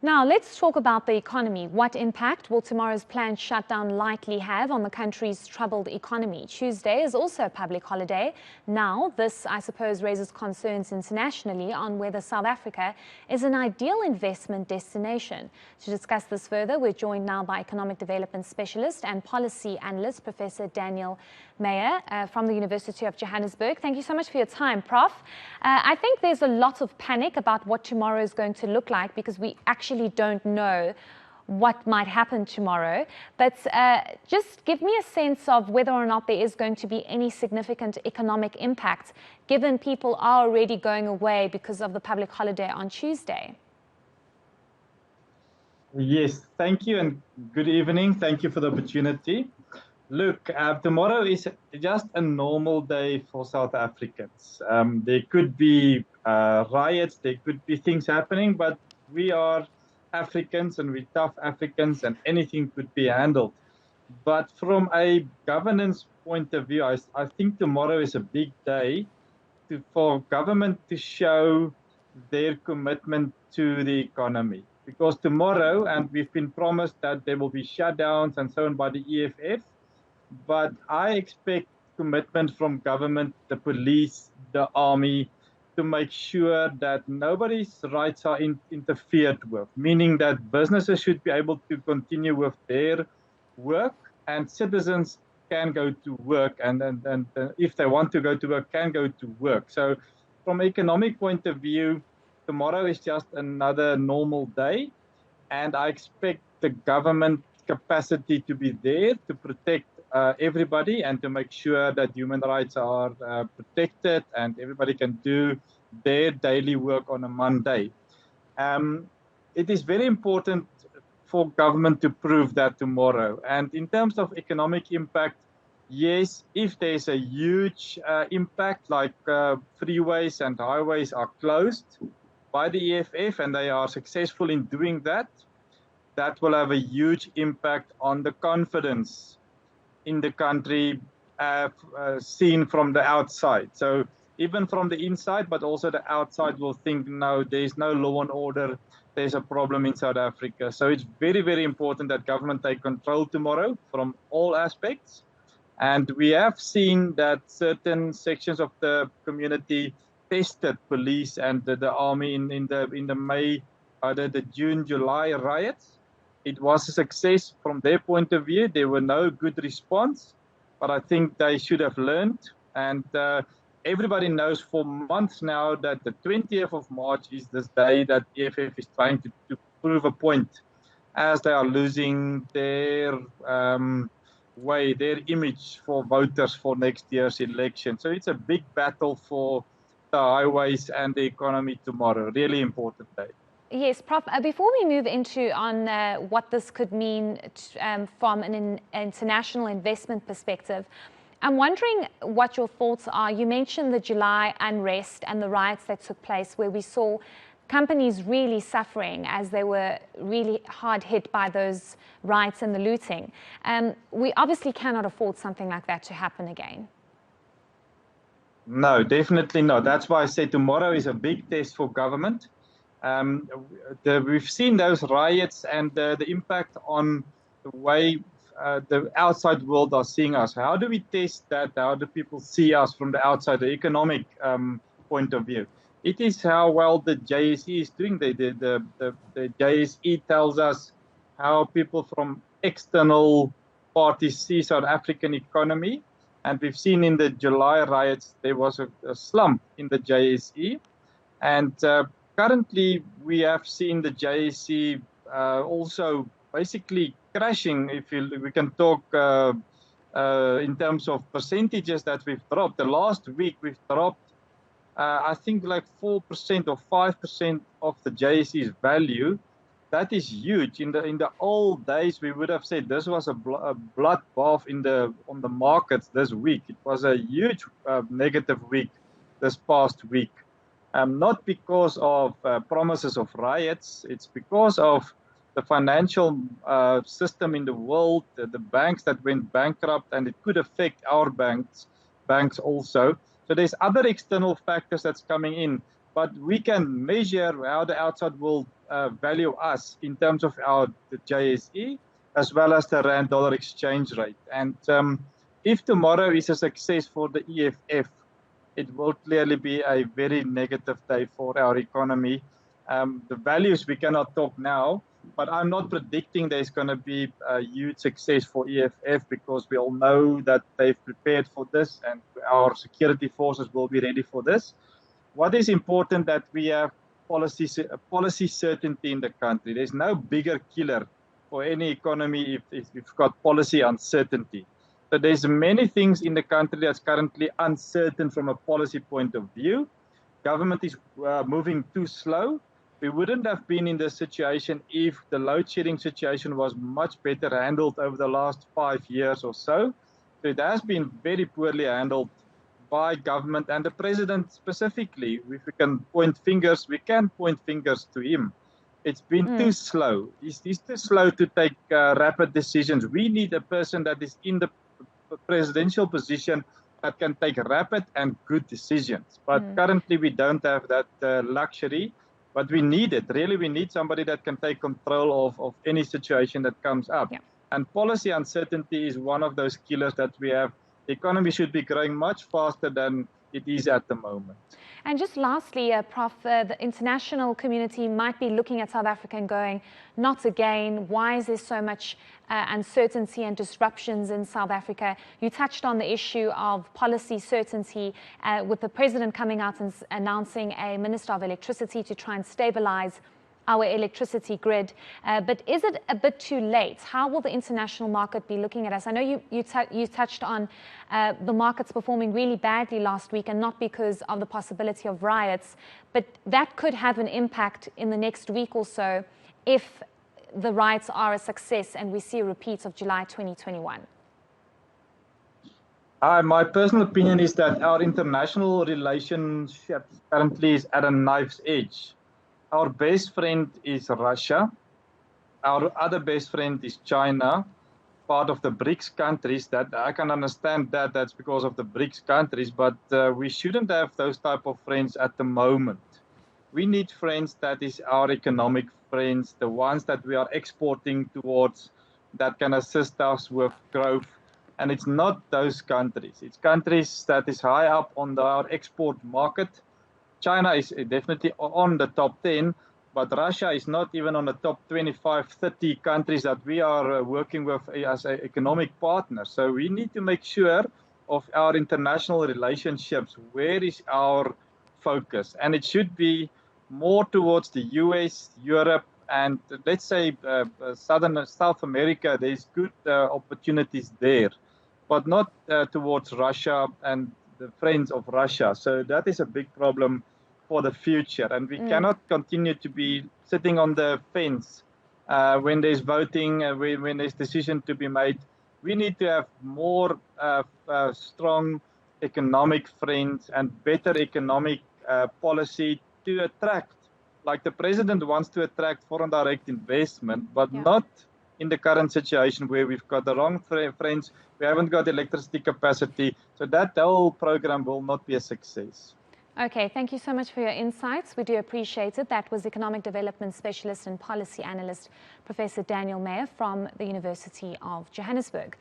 Now, let's talk about the economy. What impact will tomorrow's planned shutdown likely have on the country's troubled economy? Tuesday is also a public holiday. Now, this, I suppose, raises concerns internationally on whether South Africa is an ideal investment destination. To discuss this further, we're joined now by economic development specialist and policy analyst, Professor Daniel Meyer from the University of Johannesburg. Thank you so much for your time, Prof. I think there's a lot of panic about what tomorrow is going to look like because we actually don't know what might happen tomorrow. But just give me a sense of whether or not there is going to be any significant economic impact, given people are already going away because of the public holiday on Tuesday. Yes, thank you and good evening. Thank you for the opportunity. Look, tomorrow is just a normal day for South Africans. There could be riots, there could be things happening, but we are Africans and we're tough Africans and anything could be handled. But from a governance point of view, I think tomorrow is a big day for government to show their commitment to the economy. Because tomorrow, and we've been promised that there will be shutdowns and so on by the EFF, but I expect commitment from government, the police, the army, to make sure that nobody's rights are interfered with, meaning that businesses should be able to continue with their work and citizens can go to work and if they want to go to work, can go to work. So from an economic point of view, tomorrow is just another normal day, and I expect the government capacity to be there to protect everybody and to make sure that human rights are protected and everybody can do their daily work on a Monday. It is very important for government to prove that tomorrow. And in terms of economic impact, yes, if there's a huge impact, like freeways and highways are closed by the EFF and they are successful in doing that, that will have a huge impact on the confidence in the country seen from the outside. So even from the inside, but also the outside will think, no, there's no law and order, there's a problem in South Africa. So it's very, very important that government take control tomorrow from all aspects. And we have seen that certain sections of the community tested police and the army in the May, the June, July riots. It was a success from their point of view. There were no good response, but I think they should have learned. And everybody knows for months now that the 20th of March is this day that EFF is trying to prove a point, as they are losing their their image for voters for next year's election. So it's a big battle for the highways and the economy tomorrow. Really important day. Yes, Prof. Before we move into what this could mean from an international investment perspective, I'm wondering what your thoughts are. You mentioned the July unrest and the riots that took place, where we saw companies really suffering as they were really hard hit by those riots and the looting. We obviously cannot afford something like that to happen again. No, definitely not. That's why I say tomorrow is a big test for government. We've seen those riots and the impact on the way the outside world are seeing us. How do we test that? How do people see us from the outside, the economic point of view? It is how well the JSE is doing. The JSE tells us how people from external parties see South African economy. And we've seen in the July riots, there was a slump in the JSE. And currently, we have seen the JSE also basically crashing. We can talk in terms of percentages that we've dropped. The last week, we've dropped, I think, like 4% or 5% of the JSE's value. That is huge. In the old days, we would have said this was a bloodbath on the markets this week. It was a huge negative week this past week. Not because of promises of riots, it's because of the financial system in the world, the banks that went bankrupt, and it could affect our banks also. So there's other external factors that's coming in. but we can measure how the outside world value us in terms of the JSE as well as the rand-dollar exchange rate. And if tomorrow is a success for the EFF, it will clearly be a very negative day for our economy. The values we cannot talk now, but I'm not predicting there's going to be a huge success for EFF because we all know that they've prepared for this and our security forces will be ready for this. What is important that we have policy certainty in the country. There's no bigger killer for any economy if we've got policy uncertainty. So there's many things in the country that's currently uncertain from a policy point of view. Government is moving too slow. We wouldn't have been in this situation if the load shedding situation was much better handled over the last 5 years or so. So it has been very poorly handled by government and the president specifically. If we can point fingers, we can point fingers to him. It's been too slow. He's too slow to take rapid decisions. We need a person that is in the presidential position that can take rapid and good decisions. But currently we don't have that luxury, but we need it. Really, we need somebody that can take control of any situation that comes up. Yeah. And policy uncertainty is one of those killers that we have. The economy should be growing much faster than it is at the moment. And just lastly, Prof, the international community might be looking at South Africa and going, not again. Why is there so much uncertainty and disruptions in South Africa? You touched on the issue of policy certainty with the president coming out and announcing a Minister of Electricity to try and stabilize our electricity grid. But is it a bit too late? How will the international market be looking at us? I know you touched on the markets performing really badly last week, and not because of the possibility of riots, but that could have an impact in the next week or so if the riots are a success and we see a repeat of July 2021. My personal opinion is that our international relationship currently is at a knife's edge. Our best friend is Russia. Our other best friend is China, part of the BRICS countries. That I can understand that's because of the BRICS countries, but we shouldn't have those type of friends at the moment. We need friends that is our economic friends, the ones that we are exporting towards, that can assist us with growth. And it's not those countries. It's countries that is high up on our export market. China is definitely on the top 10, but Russia is not even on the top 25, 30 countries that we are working with as an economic partner. So we need to make sure of our international relationships. Where is our focus? And it should be more towards the US, Europe, and let's say South America. There's good opportunities there, but not towards Russia and the friends of Russia. So that is a big problem for the future. And we cannot continue to be sitting on the fence when there's voting, when there's decision to be made. We need to have more strong economic friends and better economic policy to attract, like the president wants to attract foreign direct investment, but not in the current situation where we've got the wrong friends, we haven't got electricity capacity, so that whole program will not be a success. Okay, thank you so much for your insights. We do appreciate it. That was Economic Development Specialist and Policy Analyst, Professor Daniel Meyer from the University of Johannesburg.